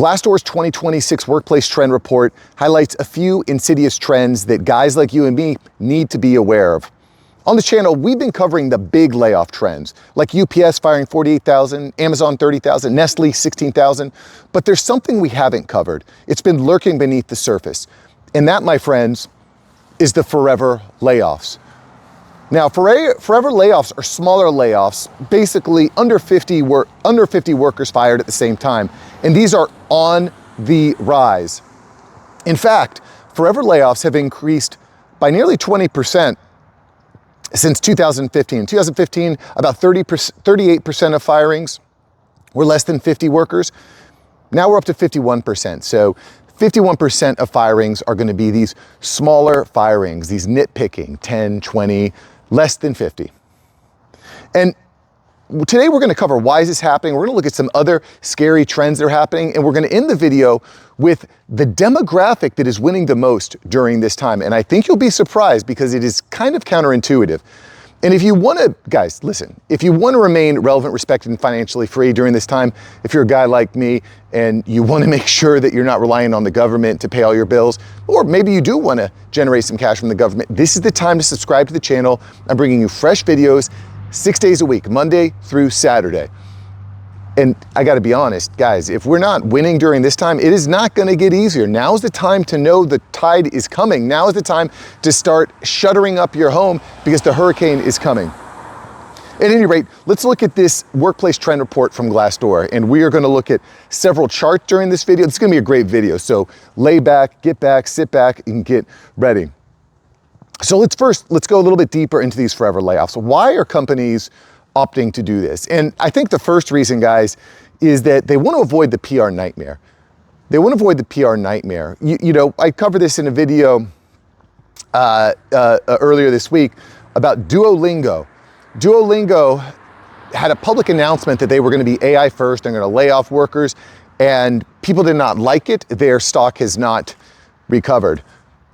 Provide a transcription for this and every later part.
Glassdoor's 2026 Workplace Trend Report highlights a few insidious trends that guys like you and me need to be aware of. On the channel, we've been covering the big layoff trends, like UPS firing 48,000, Amazon 30,000, Nestle 16,000, but there's something we haven't covered. It's been lurking beneath the surface. And that, my friends, is the forever layoffs. Now, forever layoffs are smaller layoffs, basically under 50 workers fired at the same time. And these are on the rise. In fact, forever layoffs have increased by nearly 20% since 2015. In 2015, about 38% of firings were less than 50 workers. Now we're up to 51%. So 51% of firings are going to be these smaller firings, these nitpicking, 10, 20, less than 50. And today we're going to cover why is this happening. We're going to look at some other scary trends that are happening, and we're going to end the video with the demographic that is winning the most during this time. And I think you'll be surprised because it is kind of counterintuitive. And if you want to, guys, listen, if you want to remain relevant, respected, and financially free during this time, if you're a guy like me and you want to make sure that you're not relying on the government to pay all your bills, or maybe you do want to generate some cash from the government, this is the time to subscribe to the channel. I'm bringing you fresh videos 6 days a week, Monday through Saturday. And I got to be honest, guys, if we're not winning during this time, it is not going to get easier. Now's the time to know the tide is coming. Now is the time to start shuttering up your home because the hurricane is coming. At any rate, let's look at this workplace trend report from Glassdoor, and we are going to look at several charts during this video. It's going to be a great video, so lay back, sit back, and get ready. So let's go a little bit deeper into these forever layoffs. Why are companies opting to do this? And I think the first reason, guys, is that they want to avoid the PR nightmare. They want to avoid the PR nightmare. You know, I covered this in a video earlier this week about Duolingo. Duolingo had a public announcement that they were going to be AI first, they're going to lay off workers, and people did not like it. Their stock has not recovered.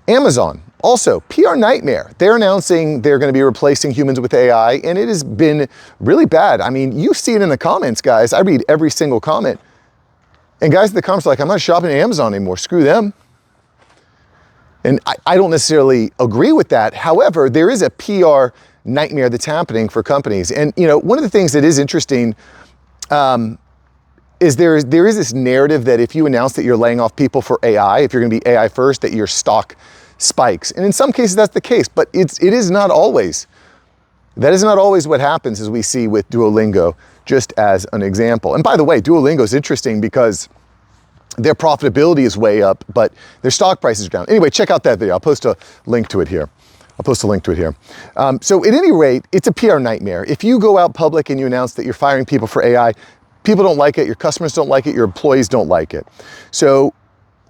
Amazon, also, PR nightmare. They're announcing they're going to be replacing humans with AI, and it has been really bad. I mean, you see it in the comments, guys. I read every single comment. And guys in the comments are like, I'm not shopping at Amazon anymore. Screw them. And I don't necessarily agree with that. However, there is a PR nightmare that's happening for companies. And, you know, one of the things that is interesting is there is this narrative that if you announce that you're laying off people for AI, if you're going to be AI first, that your stock spikes. And in some cases that's the case, but it is not always. That is not always what happens, as we see with Duolingo, just as an example. And by the way, Duolingo is interesting because their profitability is way up, but their stock price is down. Anyway, check out that video. I'll post a link to it here. So at any rate, it's a PR nightmare. If you go out public and you announce that you're firing people for AI, people don't like it, your customers don't like it, your employees don't like it.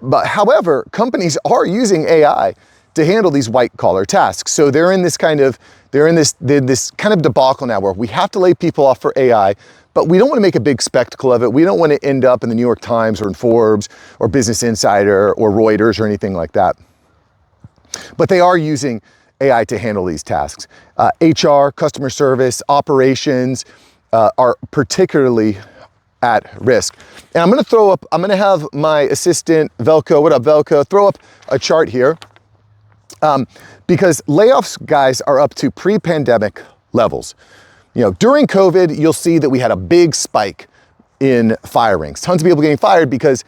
But however, companies are using AI to handle these white collar tasks. So they're in this kind of debacle now where we have to lay people off for AI, but we don't want to make a big spectacle of it. We don't want to end up in the New York Times or in Forbes or Business Insider or Reuters or anything like that. But they are using AI to handle these tasks. HR, customer service, operations are particularly at risk. And I'm going to have my assistant, Velko, what up, Velko, throw up a chart here because layoffs, guys, are up to pre-pandemic levels. You know, during COVID, you'll see that we had a big spike in firings. Tons of people getting fired because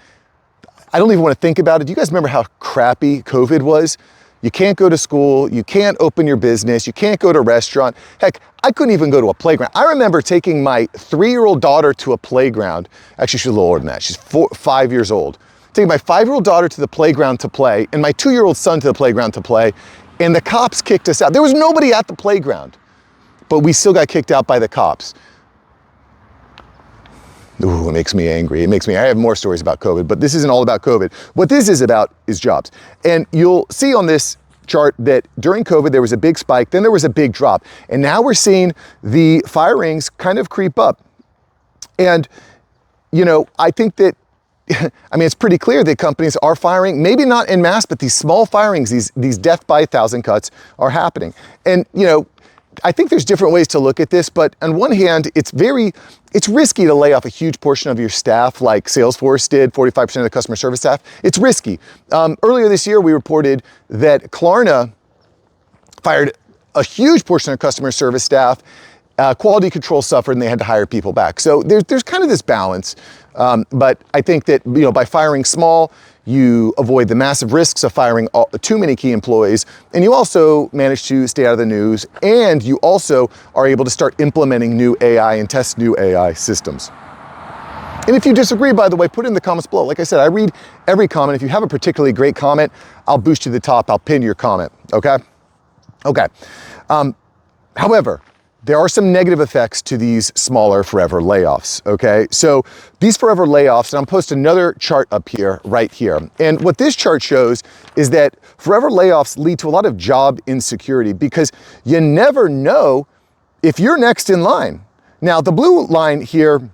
I don't even want to think about it. Do you guys remember how crappy COVID was? You can't go to school, you can't open your business, you can't go to a restaurant. Heck, I couldn't even go to a playground. I remember taking my 3-year-old daughter to a playground. Actually, she's a little older than that. She's 5 years old. Taking my 5-year-old daughter to the playground to play and my 2-year-old son to the playground to play, and the cops kicked us out. There was nobody at the playground, but we still got kicked out by the cops. Ooh, it makes me angry. I have more stories about COVID, but this isn't all about COVID. What this is about is jobs. And you'll see on this chart that during COVID, there was a big spike, then there was a big drop. And now we're seeing the firings kind of creep up. And, you know, I think that, I mean, it's pretty clear that companies are firing, maybe not en masse, but these small firings, these death by 1,000 cuts are happening. And, you know, I think there's different ways to look at this, but on one hand, it's risky to lay off a huge portion of your staff like Salesforce did, 45% of the customer service staff. It's risky. Earlier this year, we reported that Klarna fired a huge portion of customer service staff. Quality control suffered and they had to hire people back. So there's kind of this balance. But I think that, by firing small, you avoid the massive risks of firing too many key employees, and you also manage to stay out of the news, and you also are able to start implementing new AI and test new AI systems. And if you disagree, by the way, put it in the comments below. Like I said, I read every comment. If you have a particularly great comment, I'll boost you to the top. I'll pin your comment, okay? Okay. However, there are some negative effects to these smaller forever layoffs, okay? So these forever layoffs, and I'm posting another chart up here, right here. And what this chart shows is that forever layoffs lead to a lot of job insecurity because you never know if you're next in line. Now, the blue line here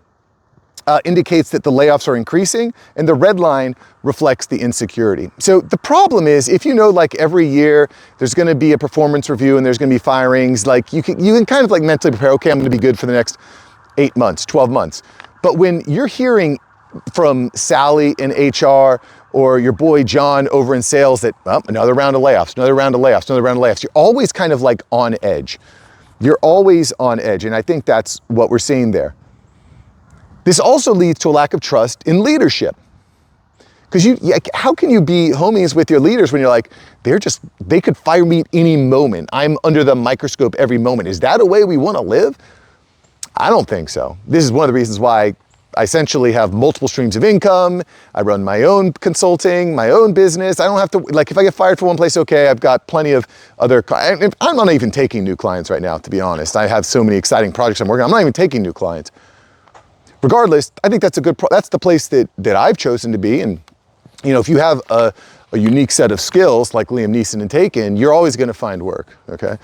indicates that the layoffs are increasing, and the red line reflects the insecurity. So the problem is, if like every year there's going to be a performance review and there's going to be firings, like you can kind of like mentally prepare, okay, I'm going to be good for the next 8 months, 12 months. But when you're hearing from Sally in HR or your boy John over in sales that, well, another round of layoffs, another round of layoffs, another round of layoffs, you're always kind of like on edge. You're always on edge, and I think that's what we're seeing there. This also leads to a lack of trust in leadership. Because how can you be homies with your leaders when you're like, they could fire me at any moment. I'm under the microscope every moment. Is that a way we want to live? I don't think so. This is one of the reasons why I essentially have multiple streams of income. I run my own consulting, my own business. I don't have to, like, if I get fired from one place, okay, I've got plenty of other, I'm not even taking new clients right now, to be honest. I have so many exciting projects I'm working on. I'm not even taking new clients. Regardless, I think that's that's the place that I've chosen to be. And, if you have a unique set of skills like Liam Neeson and Taken, you're always going to find work, okay?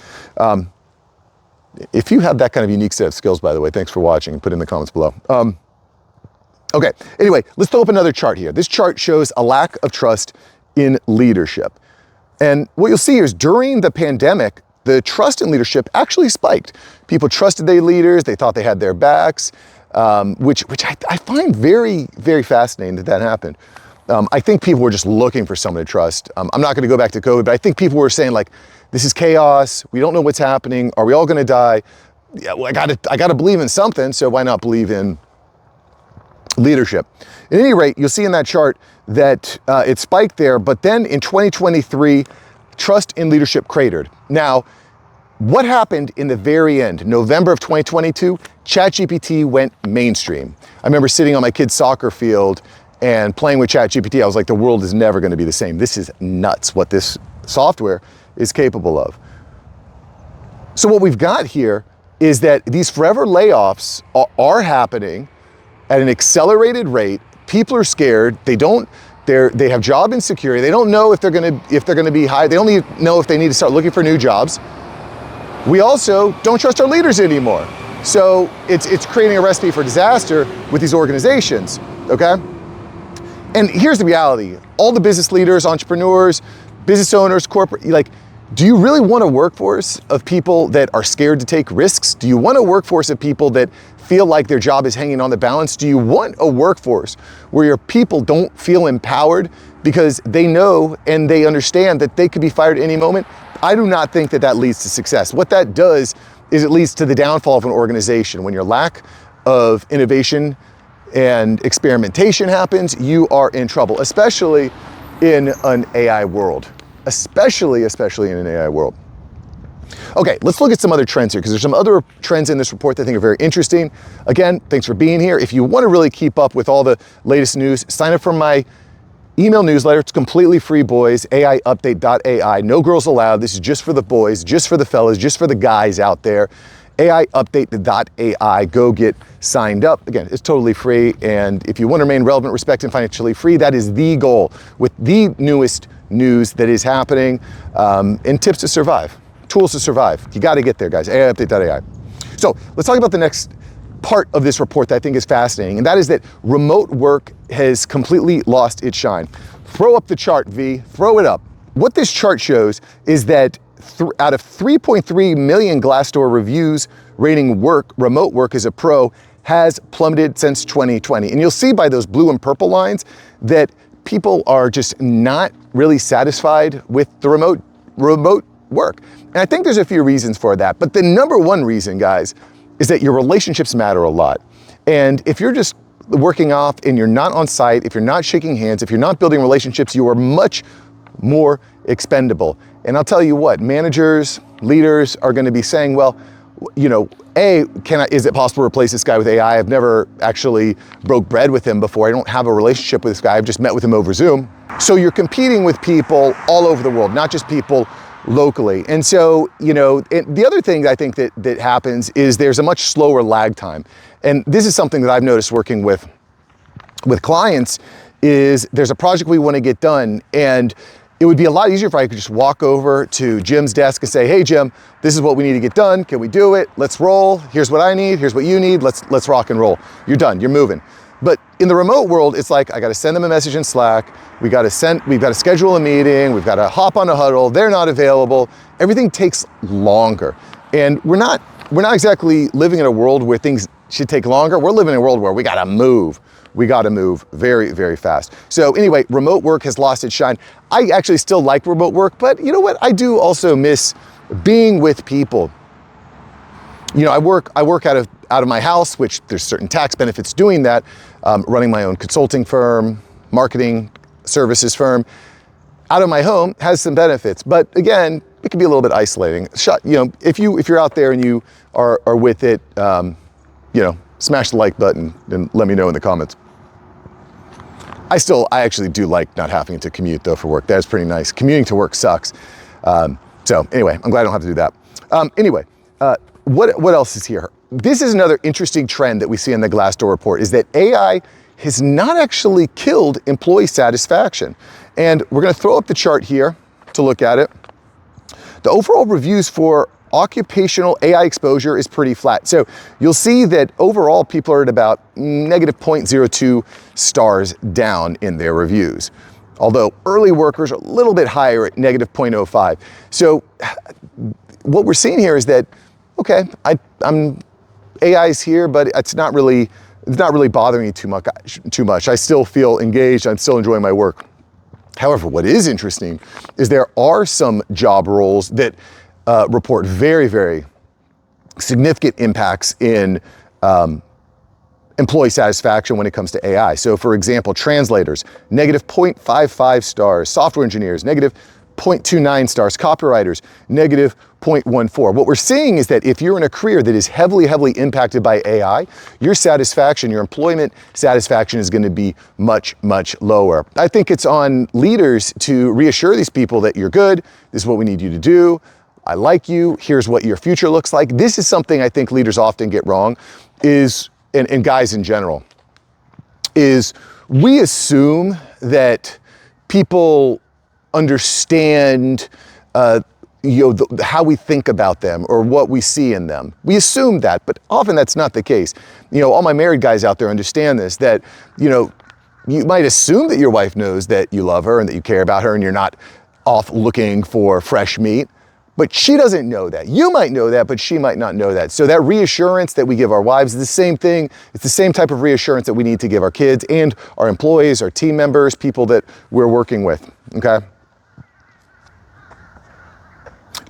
If you have that kind of unique set of skills, by the way, thanks for watching. Put it in the comments below. Okay, anyway, let's throw up another chart here. This chart shows a lack of trust in leadership. And what you'll see is during the pandemic, the trust in leadership actually spiked. People trusted their leaders. They thought they had their backs. Which I find very, very fascinating that happened. I think people were just looking for someone to trust. I'm not going to go back to COVID, but I think people were saying like, this is chaos. We don't know what's happening. Are we all going to die? Yeah, well, I got to believe in something. So why not believe in leadership? At any rate, you'll see in that chart that it spiked there. But then in 2023, trust in leadership cratered. Now, what happened in the very end, November of 2022, ChatGPT went mainstream. I remember sitting on my kid's soccer field and playing with ChatGPT. I was like, the world is never going to be the same. This is nuts what this software is capable of. So what we've got here is that these forever layoffs are happening at an accelerated rate. People are scared. They have job insecurity. They don't know if they're going to be hired. They only know if they need to start looking for new jobs. We also don't trust our leaders anymore. So it's creating a recipe for disaster with these organizations, okay? And here's the reality. All the business leaders, entrepreneurs, business owners, corporate, do you really want a workforce of people that are scared to take risks? Do you want a workforce of people that feel like their job is hanging on the balance? Do you want a workforce where your people don't feel empowered because they know and they understand that they could be fired at any moment? I do not think that leads to success. What that does is it leads to the downfall of an organization. When your lack of innovation and experimentation happens, you are in trouble, especially in an AI world. Especially in an AI world. Okay, let's look at some other trends here, because there's some other trends in this report that I think are very interesting. Again, thanks for being here. If you want to really keep up with all the latest news, sign up for my email newsletter. It's completely free, boys. AIupdate.ai. No girls allowed. This is just for the boys, just for the fellas, just for the guys out there. AIupdate.ai. Go get signed up. Again, it's totally free. And if you want to remain relevant, respected, and financially free, that is the goal with the newest news that is happening, and tips to survive, tools to survive. You got to get there, guys. AIupdate.ai. So let's talk about the next part of this report that I think is fascinating, and that is that remote work has completely lost its shine. Throw up the chart, V. Throw it up. What this chart shows is that out of 3.3 million Glassdoor reviews rating remote work as a pro has plummeted since 2020. And you'll see by those blue and purple lines that people are just not really satisfied with the remote work. And I think there's a few reasons for that. But the number one reason, guys, is that your relationships matter a lot. And if you're just working off and you're not on site, if you're not shaking hands, if you're not building relationships, you are much more expendable. And I'll tell you what, managers, leaders are going to be saying, well, you know, is it possible to replace this guy with AI? I've never actually broke bread with him before. I don't have a relationship with this guy. I've just met with him over Zoom. So you're competing with people all over the world, not just people locally. And so, you know, the other thing I think that happens is there's a much slower lag time. And this is something that I've noticed working with clients is there's a project we want to get done, and it would be a lot easier if I could just walk over to Jim's desk and say, hey Jim, this is what we need to get done. Can we do it? Let's roll. Here's what I need. Here's what you need. Let's rock and roll. You're done. You're moving. But in the remote world, it's like I got to send them a message in Slack. We've got to schedule a meeting. We've got to hop on a huddle. They're not available. Everything takes longer. And we're not exactly living in a world where things should take longer. We're living in a world where we got to move. We got to move very, very fast. So anyway, remote work has lost its shine. I actually still like remote work, but you know what? I do also miss being with people. You know, I work out of my house, which there's certain tax benefits doing that. Running my own consulting firm, marketing services firm, out of my home has some benefits. But again, it can be a little bit isolating. You know, if you're out there and you are with it, you know, smash the like button and let me know in the comments. I actually do like not having to commute though for work. That's pretty nice. Commuting to work sucks. So anyway, I'm glad I don't have to do that. Anyway, what else is here? This is another interesting trend that we see in the Glassdoor report is that AI has not actually killed employee satisfaction. And we're going to throw up the chart here to look at it. The overall reviews for occupational AI exposure is pretty flat. So you'll see that overall people are at about negative 0.02 stars down in their reviews. Although early workers are a little bit higher at negative 0.05. So what we're seeing here is that, okay, AI's here, but it's not really bothering me too much. I still feel engaged. I'm still enjoying my work. However, what is interesting is there are some job roles that report very, very significant impacts in employee satisfaction when it comes to AI. So for example, translators, negative 0.55 stars, software engineers, negative 0.29 stars, copywriters, negative 0.14. What we're seeing is that if you're in a career that is heavily, heavily impacted by AI, your satisfaction, your employment satisfaction is going to be much, much lower. I think it's on leaders to reassure these people that you're good, this is what we need you to do, I like you, here's what your future looks like. This is something I think leaders often get wrong, and guys in general, is we assume that people understand how we think about them or what we see in them. We assume that, but often that's not the case. You know, all my married guys out there understand this, that, you know, you might assume that your wife knows that you love her and that you care about her and you're not off looking for fresh meat, but she doesn't know that. You might know that, but she might not know that. So that reassurance that we give our wives is the same thing. It's the same type of reassurance that we need to give our kids and our employees, our team members, people that we're working with, okay?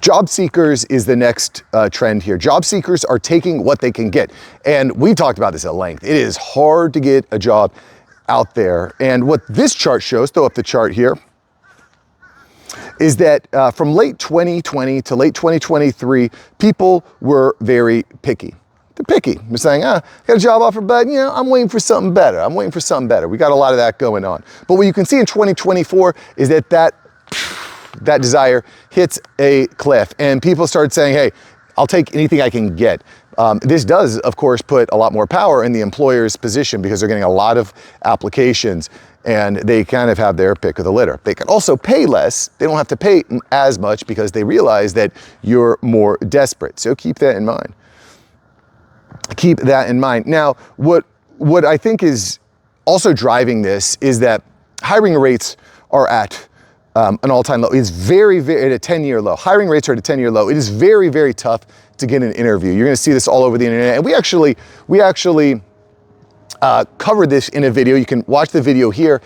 Job seekers is the next trend here. Job seekers are taking what they can get. And we talked about this at length. It is hard to get a job out there. And what this chart shows, throw up the chart here, is that from late 2020 to late 2023, people were very picky. They're picky. They're saying, got a job offer, but you know, I'm waiting for something better. I'm waiting for something better. We got a lot of that going on. But what you can see in 2024 is that desire hits a cliff and people start saying, hey, I'll take anything I can get. This does, of course, put a lot more power in the employer's position because they're getting a lot of applications and they kind of have their pick of the litter. They can also pay less. They don't have to pay as much because they realize that you're more desperate. So keep that in mind. Keep that in mind. Now, what I think is also driving this is that hiring rates are at an all-time low. It's very, very, at a 10-year low. Hiring rates are at a 10-year low. It is very, very tough to get an interview. You're gonna see this all over the internet. And we actually covered this in a video. You can watch the video here.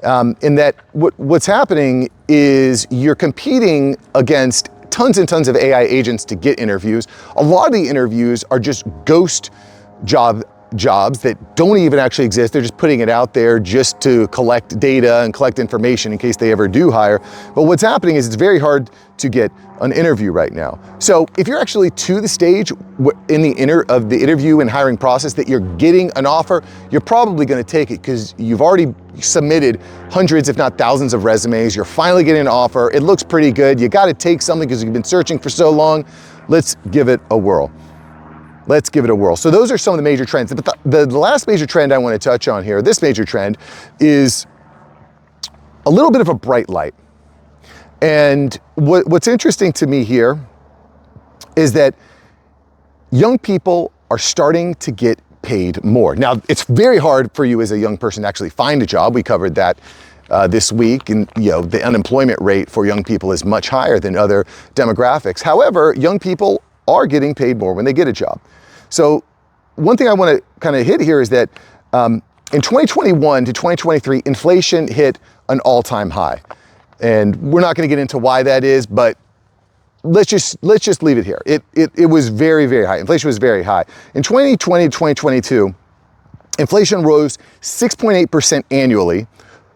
In that what's happening is you're competing against tons and tons of AI agents to get interviews. A lot of the interviews are just ghost jobs that don't even actually exist. They're just putting it out there just to collect data and collect information in case they ever do hire. But what's happening is it's very hard to get an interview right now. So if you're actually to the stage in the interview and hiring process that you're getting an offer, you're probably going to take it because you've already submitted hundreds, if not thousands of resumes. You're finally getting an offer. It looks pretty good. You got to take something because you've been searching for so long. Let's give it a whirl. Let's give it a whirl. So those are some of the major trends. But the last major trend I want to touch on here, this major trend, is a little bit of a bright light. And what's interesting to me here is that young people are starting to get paid more. Now, it's very hard for you as a young person to actually find a job. We covered that this week, and the unemployment rate for young people is much higher than other demographics. However, young people are getting paid more when they get a job. So one thing I want to kind of hit here is that in 2021 to 2023, inflation hit an all-time high. And we're not going to get into why that is, but let's just leave it here. It was very, very high. Inflation was very high. In 2020 to 2022, inflation rose 6.8% annually,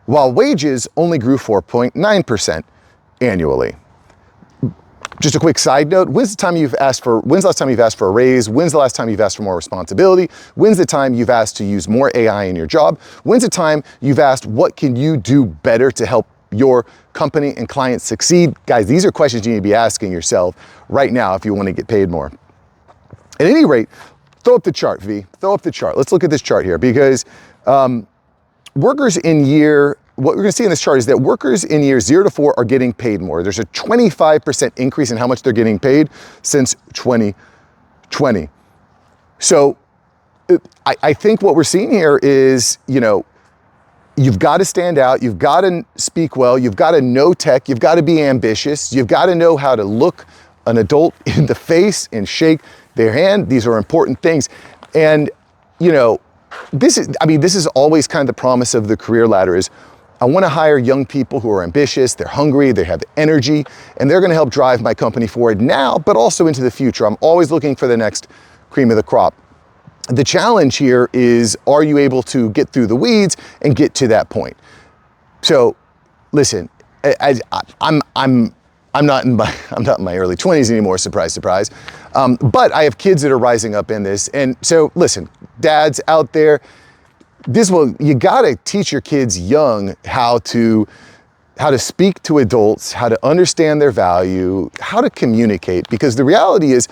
while wages only grew 4.9% annually. Just a quick side note, when's the last time you've asked for a raise? When's the last time you've asked for more responsibility? When's the time you've asked to use more AI in your job? When's the time you've asked, what can you do better to help your company and clients succeed? Guys, these are questions you need to be asking yourself right now if you want to get paid more. At any rate, throw up the chart, V. Throw up the chart. Let's look at this chart here because workers in year, what we're going to see in this chart is that workers in years 0 to 4 are getting paid more. There's a 25% increase in how much they're getting paid since 2020. So I think what we're seeing here is, you've got to stand out. You've got to speak well. You've got to know tech. You've got to be ambitious. You've got to know how to look an adult in the face and shake their hand. These are important things. And, this is always kind of the promise of the career ladder is I want to hire young people who are ambitious, they're hungry, they have energy, and they're going to help drive my company forward now, but also into the future. I'm always looking for the next cream of the crop. The challenge here is, are you able to get through the weeds and get to that point? So, listen, I'm not in my early 20s anymore. Surprise, surprise. But I have kids that are rising up in this, and so listen, dads out there, you gotta teach your kids young how to speak to adults, how to understand their value, how to communicate, because the reality is,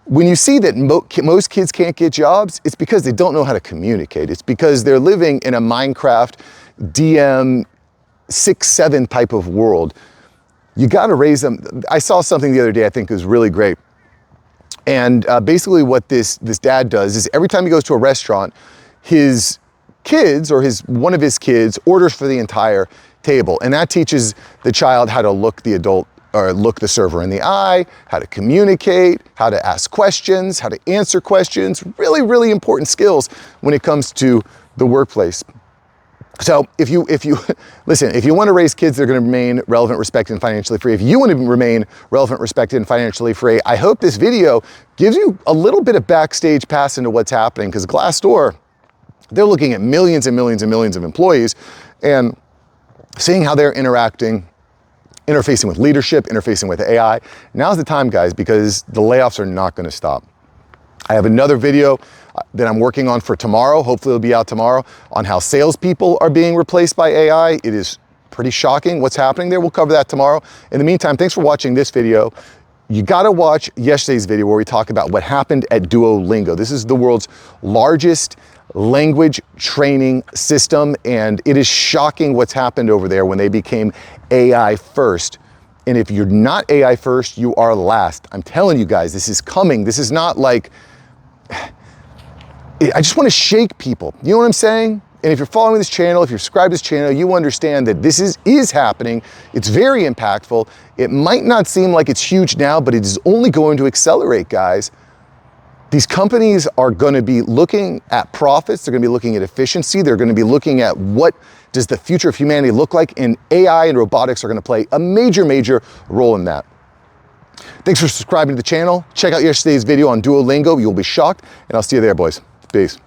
when you see that most kids can't get jobs, it's because they don't know how to communicate. It's because they're living in a Minecraft DM 6-7 type of world. You gotta raise them. I saw something the other day I think was really great. And basically what this dad does is every time he goes to a restaurant, his kids or one of his kids orders for the entire table. And that teaches the child how to look the adult or look the server in the eye, how to communicate, how to ask questions, how to answer questions. Really, really important skills when it comes to the workplace. So if you listen, if you want to raise kids that are going to remain relevant, respected, and financially free, if you want to remain relevant, respected, and financially free, I hope this video gives you a little bit of backstage pass into what's happening, because Glassdoor, they're looking at millions and millions and millions of employees and seeing how they're interfacing with leadership, interfacing with AI. Now's the time, guys, because the layoffs are not going to stop. I have another video that I'm working on for tomorrow. Hopefully it'll be out tomorrow on how salespeople are being replaced by AI. It is pretty shocking what's happening there. We'll cover that tomorrow. In the meantime, thanks for watching this video. You gotta watch yesterday's video where we talk about what happened at Duolingo. This is the world's largest language training system, and it is shocking what's happened over there when they became AI first. And if you're not AI first, you are last. I'm telling you guys, this is coming. This is not like, I just want to shake people. You know what I'm saying? And if you're following this channel, if you're subscribed to this channel, you understand that this is happening. It's very impactful. It might not seem like it's huge now, but it is only going to accelerate, guys. These companies are going to be looking at profits. They're going to be looking at efficiency. They're going to be looking at what does the future of humanity look like, and AI and robotics are going to play a major, major role in that. Thanks for subscribing to the channel. Check out yesterday's video on Duolingo. You'll be shocked, and I'll see you there, boys. Peace.